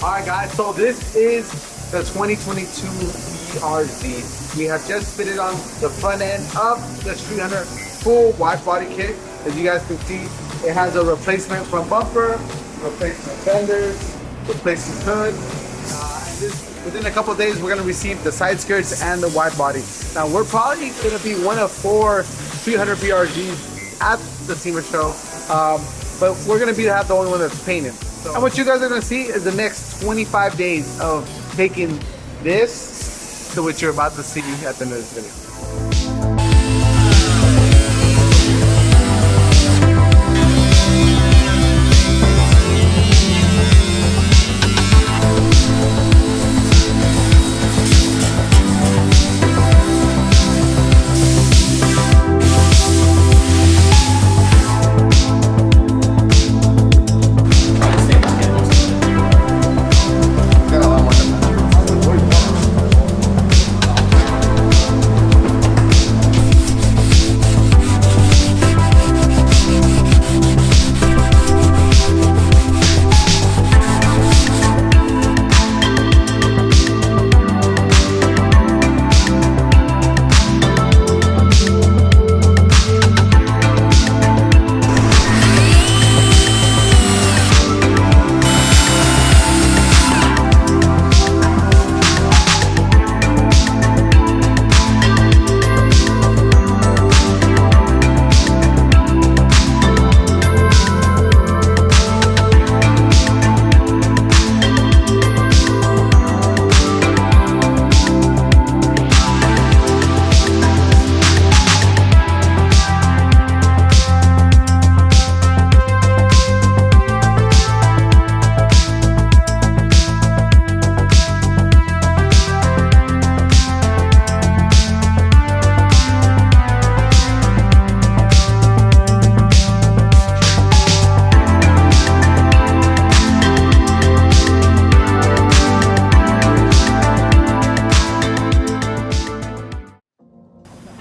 Alright guys, so this is the 2022 BRZ. We have just fitted on the front end of the StreetHunter full wide body kit. As you guys can see, it has a replacement front bumper, replacement fenders, replacement hood. Within a couple of days, we're going to receive the side skirts and the wide body. Now, we're probably going to be one of 4 StreetHunter BRZs at the SEMA show, but we're going to have the only one that's painted. So, and what you guys are going to see is the next 25 days of taking this to what you're about to see at the end of this video.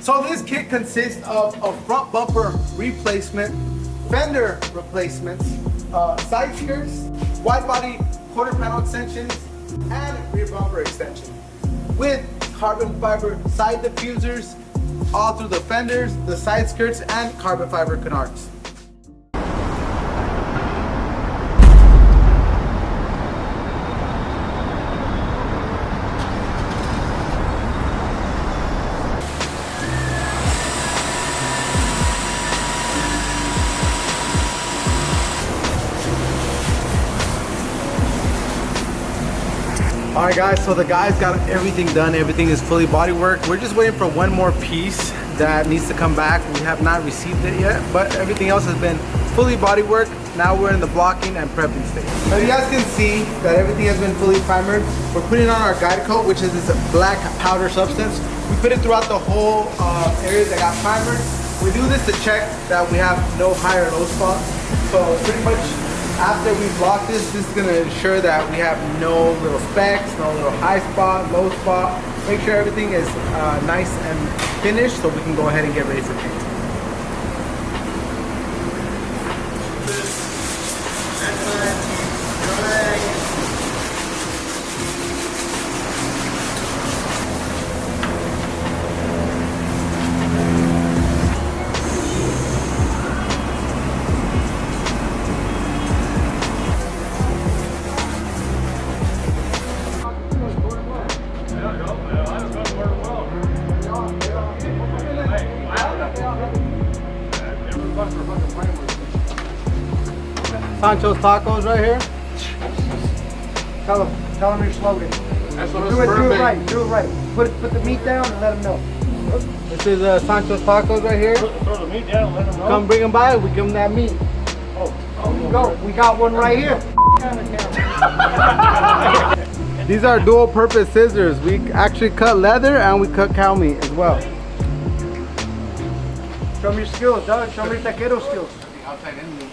So this kit consists of a front bumper replacement, fender replacements, side skirts, wide body quarter panel extensions, and rear bumper extension. With carbon fiber side diffusers all through the fenders, the side skirts, and carbon fiber canards. Alright guys, so the guys got everything done. Everything is fully bodywork. We're just waiting for one more piece that needs to come back. We have not received it yet, but everything else has been fully bodywork. Now we're in the blocking and prepping stage. So you guys can see that everything has been fully primered. We're putting on our guide coat, which is this black powder substance. We put it throughout the whole area that got primered. We do this to check that we have no high or low spots. So pretty much after we block this is going to ensure that we have no little specks, no little high spot, low spot. Make sure everything is nice and finished so we can go ahead and get ready for paint. Sancho's Tacos right here. Tell them your slogan. Do it right. Do it right. Put the meat down and let them know. This is Sancho's Tacos right here. Throw the meat down and let them know. Come bring them by. We give them that meat. Oh, Go. We got one right here. These are dual purpose scissors. We actually cut leather and we cut cow meat as well. Show me your skills, Doug. Show me your taquero skills. Outside in.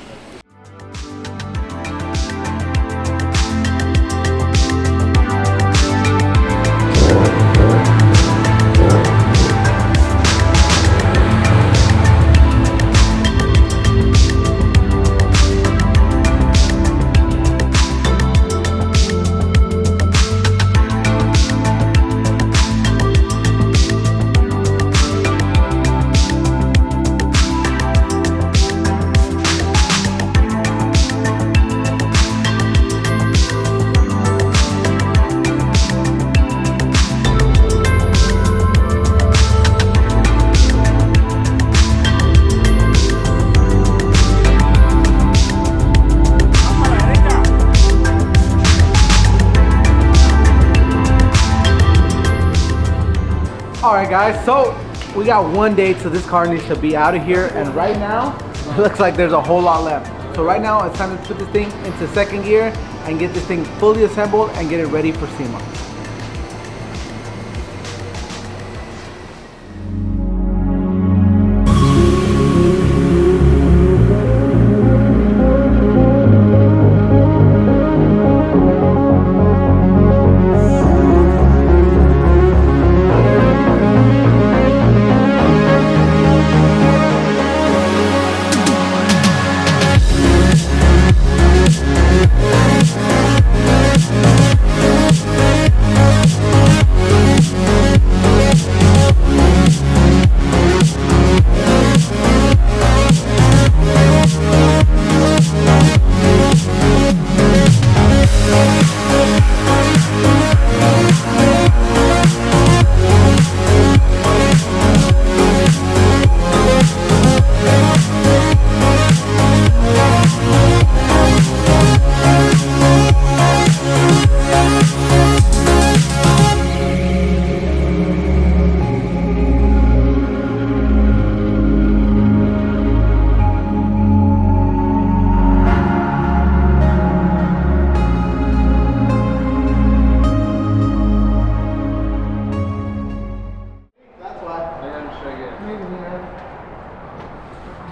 All right, guys, so we got 1 day till this car needs to be out of here, and right now it looks like there's a whole lot left. So right now it's time to put this thing into second gear and get this thing fully assembled and get it ready for SEMA.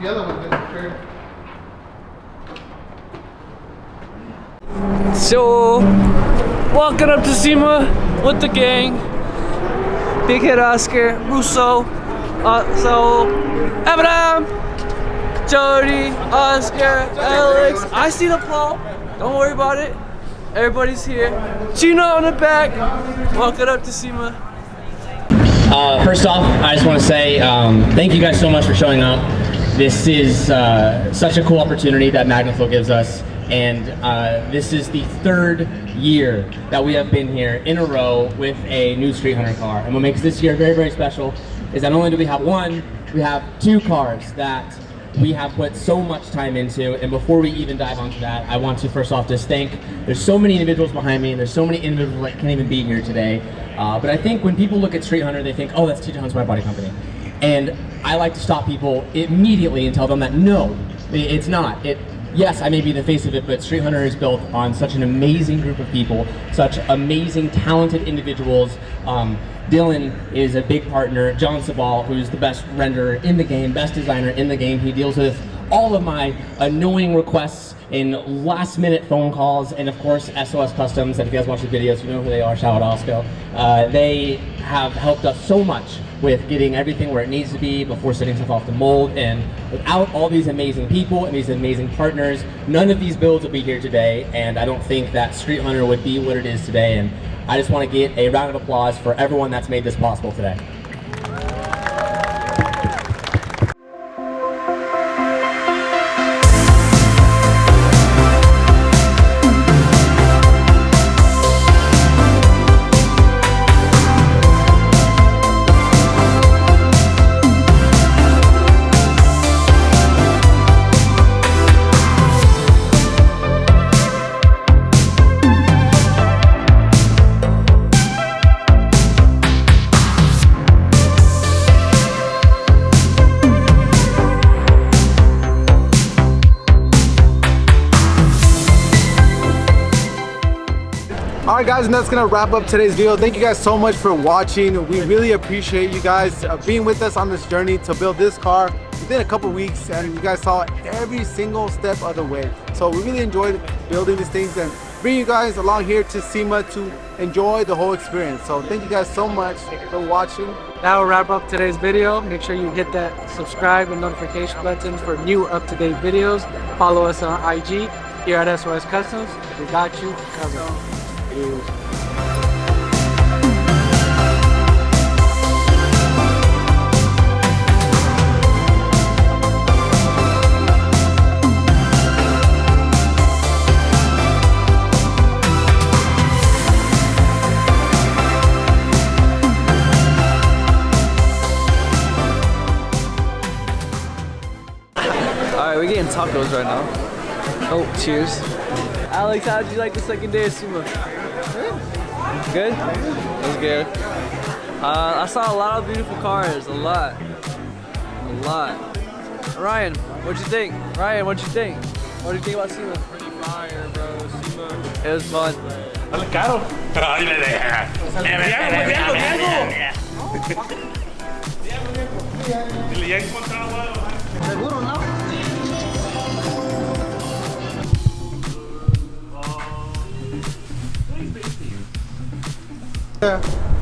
The other one didn't turn. So, walking up to SEMA with the gang. Big Head Oscar, Russo, Eminem, Jody, Oscar, Alex. I see the Paul. Don't worry about it. Everybody's here. Gino on the back. Walking up to SEMA. First off, I just want to say thank you guys so much for showing up. This is such a cool opportunity that Magnaflow gives us, and this is the 3rd year that we have been here in a row with a new StreetHunter car. And what makes this year very, very special is that not only do we have one, we have 2 cars that we have put so much time into. And before we even dive onto that, I want to first off just thank, there's so many individuals behind me, and there's so many individuals that can't even be here today. But I think when people look at StreetHunter, they think, oh, that's TJ Hunt's Wide Body Company. And I like to stop people immediately and tell them that no, it's not. Yes, I may be the face of it, but StreetHunter is built on such an amazing group of people, such amazing, talented individuals. Dylan is a big partner. John Sabal, who's the best renderer in the game, best designer in the game. He deals with all of my annoying requests in last-minute phone calls, and of course SOS Customs, and if you guys watch the videos, you know who they are, shout out Osco. They have helped us so much with getting everything where it needs to be before setting stuff off the mold, and without all these amazing people and these amazing partners, none of these builds would be here today, and I don't think that StreetHunter would be what it is today, and I just want to get a round of applause for everyone that's made this possible today. Alright guys, and that's gonna wrap up today's video. Thank you guys so much for watching. We really appreciate you guys being with us on this journey to build this car within a couple weeks, and you guys saw every single step of the way. So we really enjoyed building these things and bringing you guys along here to SEMA to enjoy the whole experience. So thank you guys so much for watching. That will wrap up today's video. Make sure you hit that subscribe and notification button for new up-to-date videos. Follow us on IG here at SOS Customs. We got you covered. Alright, we're getting tacos right now. Oh, cheers. Alex, how did you like the second day of SEMA? Good? That was good. I saw a lot of beautiful cars, a lot. Ryan, what'd you think? Ryan, what'd you think? What do you think about SEMA? Pretty fire, bro. SEMA. It was fun. Dale caro. Dile, ya encontrado algo. Seguro, ¿no?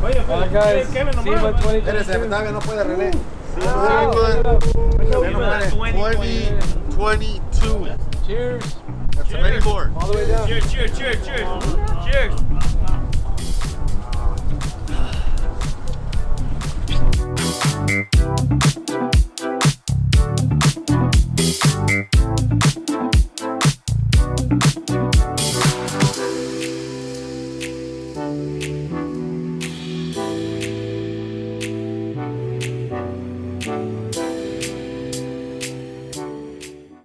Oye, Alright guys, Kevin, SEMA nomás. 2022. Espérese, todavía no puede René. SEMA 2022. Cheers. That's many more. All the way down. Cheers, cheers, cheers, cheers. Cheers.